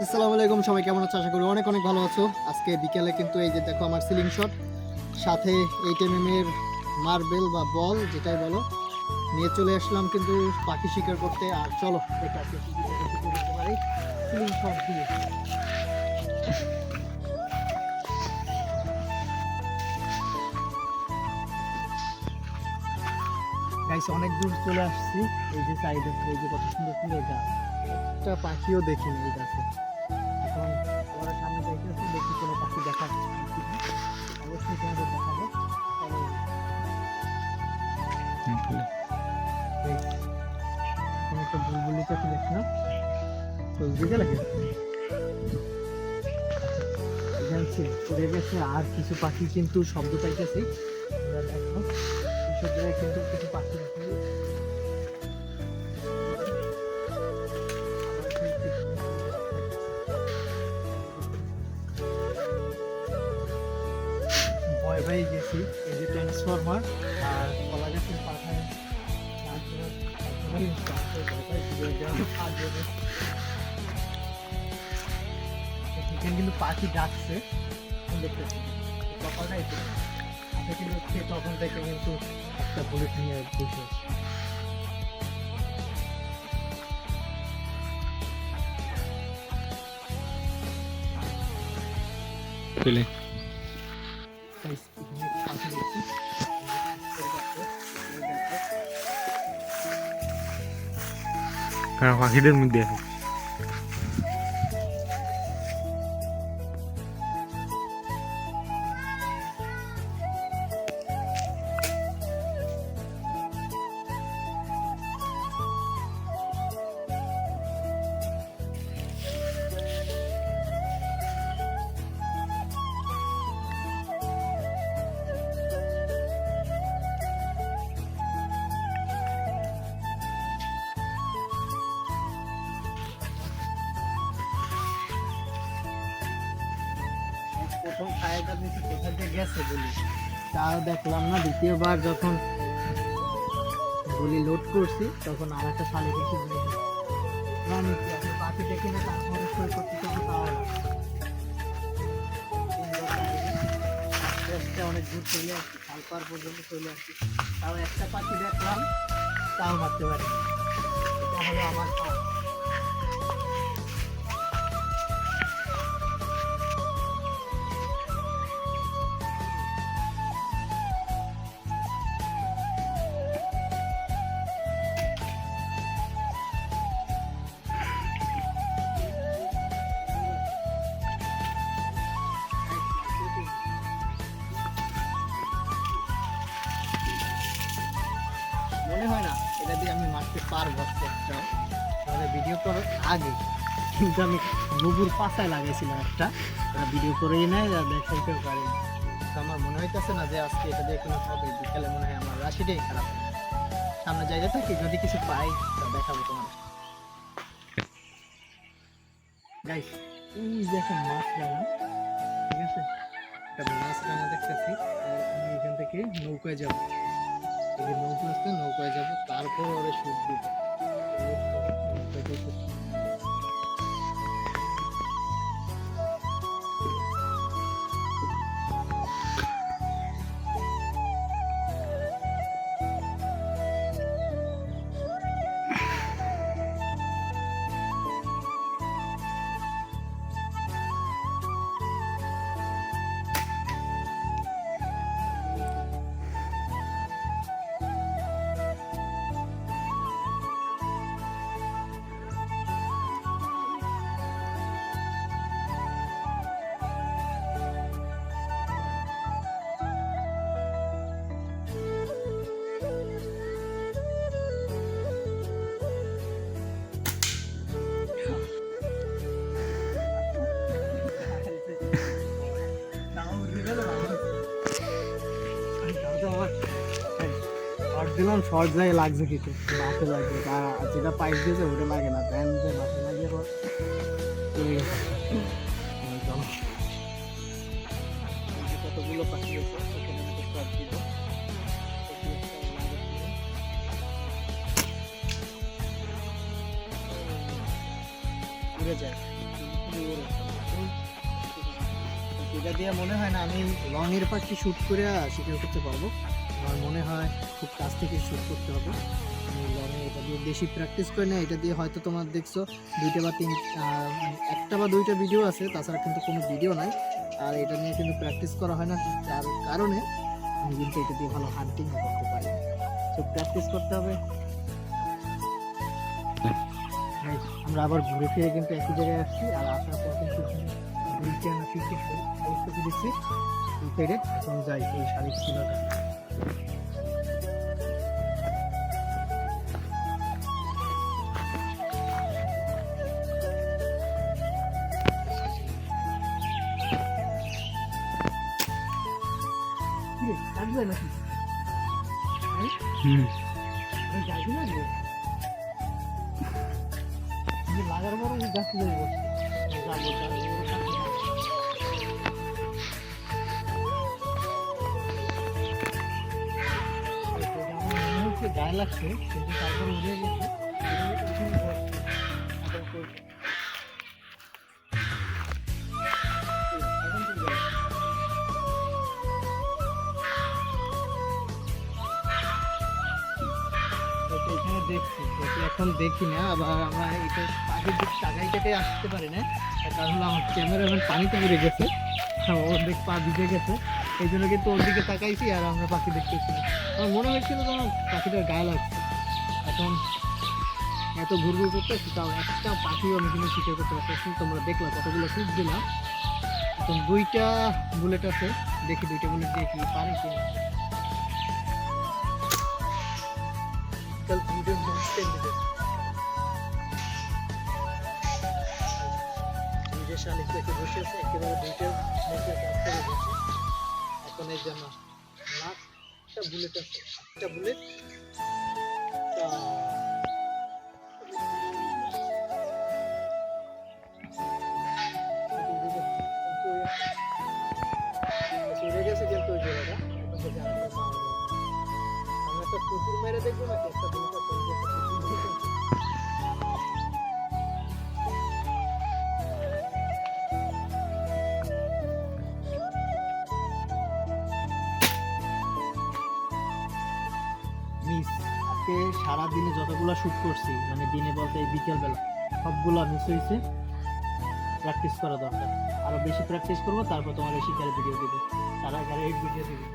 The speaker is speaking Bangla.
আসসালামু আলাইকুম, সবাই কেমন আছো? আশা করি অনেক অনেক ভালো আছো। আজকে বিকেলে কিন্তু এই যে দেখো আমার সিলিং শট, সাথে 8mm এর মার্বেল বা বল যেটাই বলো নিয়ে চলে আসলাম কিন্তু পাখি শিকার করতে। আর চলো দেখে আজকে কি কি পদ্ধতি করতে পারি সিলিং শট দিয়ে। গাইস অনেক দূর চলে আসছি, এই যে সাইডে এই যে কত সুন্দর সুন্দর গাছ, একটা পাখিও দেখিনি এই গাছে। এখন তোমার সামনে দেখতেছি, দেখি কোনো পাখি দেখা যাচ্ছে কিনা। অবশ্যই তোমাদের দেখাবো। তবে এই এখানে একটা বুলবুলি পাখি দেখলাম, তো দিকে লাগে জানছি উড়ে গেছে। আর কিছু পাখি কিন্তু শব্দ পাইতেছি, তোমরা দেখো এসব জায়গায় কিন্তু কিছু পাখি দেখি। ভয় পেয়ে গেছি, এই যে ট্রান্সফরমার আর কলা গাছের পাখায় এখানে কিন্তু পাখি ডাকছে দেখতেছি, সকালটাই তো কিন্তু তখন থেকে কিন্তু একটা বুলেট নিয়ে বসে আছে। Guys, এখানে পাখি দেখছি। কারণ পাখিদের মধ্যে আছে। প্রথম ছায়াটা দেখি কোথা থেকে গেছে বলি, তাও দেখলাম না। দ্বিতীয়বার যখন গুলি লোড করছি তখন আর একটা শালিক এসে বলে জানি কি আপনি পাখি দেখি না, তারপরে সই করতে চান তাও না। আস্তে আস্তে অনেক দূর চলে আসছি, খালপার পর্যন্ত চলে আসছি, তাও একটা পাখি দেখলাম, তাও মারতে পারি। এটা হলো আমার কাজ। মনে হয় না এটা দিয়ে আমি মারতে পারবো একটাও, তাহলে ভিডিও করার আগে কিন্তু আমি বুবুর পাশায় লাগাইছিলাম একটা, ওরা ভিডিও করেই নেয় আর দেখাইতেও পারি। তো আমার মনে হইতেছে না যে আজকে এটা দিয়ে কোনো হবে। বিকালে মনে হয় আমার রাশিটাই খারাপ। সামনে জায়গা থাকি, যদি কিছু পাই তা দেখাবো তোমার। গাইস এই দেখেন মাছ রাঙা, ঠিক আছে, একটা মাছ রাঙা দেখতেছি। আর আমি এখান থেকে নৌকায় যাবো, এই যে নৌকা আছে নৌকায় যাবো, তারপর ওরা সুদ দিব। দিলাম শর্ট যায় লাগছে কিছু বাসে লাগছে, আর যেটা পাইপ দিয়েছে ওটা লাগে না, দেন যে বাসে লাগিয়ে চলে গেছে। কতগুলো পাখি আছে সেখানে আমি শর্ট দিব, উড়ে যায়। এটা দিয়ে মনে হয় না আমি লংয়ের পাখি শ্যুট করে শিকার করতে পারবো। আমার মনে হয় খুব কাছ থেকে শ্যুট করতে হবে। আমি লংয়ে এটা দিয়ে বেশি প্র্যাকটিস করি না। এটা দিয়ে হয়তো তোমার দেখছো একটা বা দুইটা ভিডিও আছে, তাছাড়া কিন্তু কোনো ভিডিও নাই। আর এটা নিয়ে কিন্তু প্র্যাকটিস করা হয় না, যার কারণে আমি কিন্তু এটা দিয়ে ভালো হান্টিং করতে পারি। তো প্র্যাকটিস করতে হবে। আমরা আবার ঘুরে ফিরে কিন্তু একই জায়গায় আসছি, আর আসার পর কিন্তু দুইটা না তিনটে শাড়ি দিচ্ছি দুই সাইডে। এখন যাই এই শাড়ি ছিলটা। থাকবে নাকি যাইবি না লাগার পরে গাছ যাবো গায়ে লাগছে, কিন্তু তারপরে উড়ে গেছে। এখানে দেখছি এখন দেখি না, আবার আমরা এটা পাখির দিক টাকাইটাকে আসতে পারি না, কারণ হলো আমার ক্যামেরা এখন পানিতে পড়ে গেছে, ওর দিক পা ভিজে গেছে, এই জন্য কিন্তু ওর দিকে তাকাইছি আর আমরা পাখি দেখতেছি না। আমার মনে হয়েছিল যে আমার পাখিটার গায়ে লাগছে। এখন এত ঘুরঘুর করতেছি, তাও একটা পাখিও আমি কিন্তু শিকার করতে পারতেছি। তোমরা দেখলা কতগুলো শ্যুট দিলাম। এখন দুইটা বুলেট আছে, দেখি দুইটা বুলেট দিয়ে কি পারি কিনা। বসে আছে একেবারে দুইটা এখন এই জন্য একটা বুলেট আছে, একটা বুলেট চলে গেছে, কিন্তু ওই জায়গাটা আমরা একটা কুকুর মেরে দেখবো নাকি একটা বুলেট মিস। আজকে সারাদিনে যতগুলো শ্যুট করছি, মানে দিনে বলতে এই বিকেলবেলা সবগুলো মিস হয়েছে। প্র্যাকটিস করা দরকার, আরও বেশি প্র্যাকটিস করবো, তারপর তোমার এই শিকারের ভিডিও দেবো, তার আগে ভিডিও দেবো।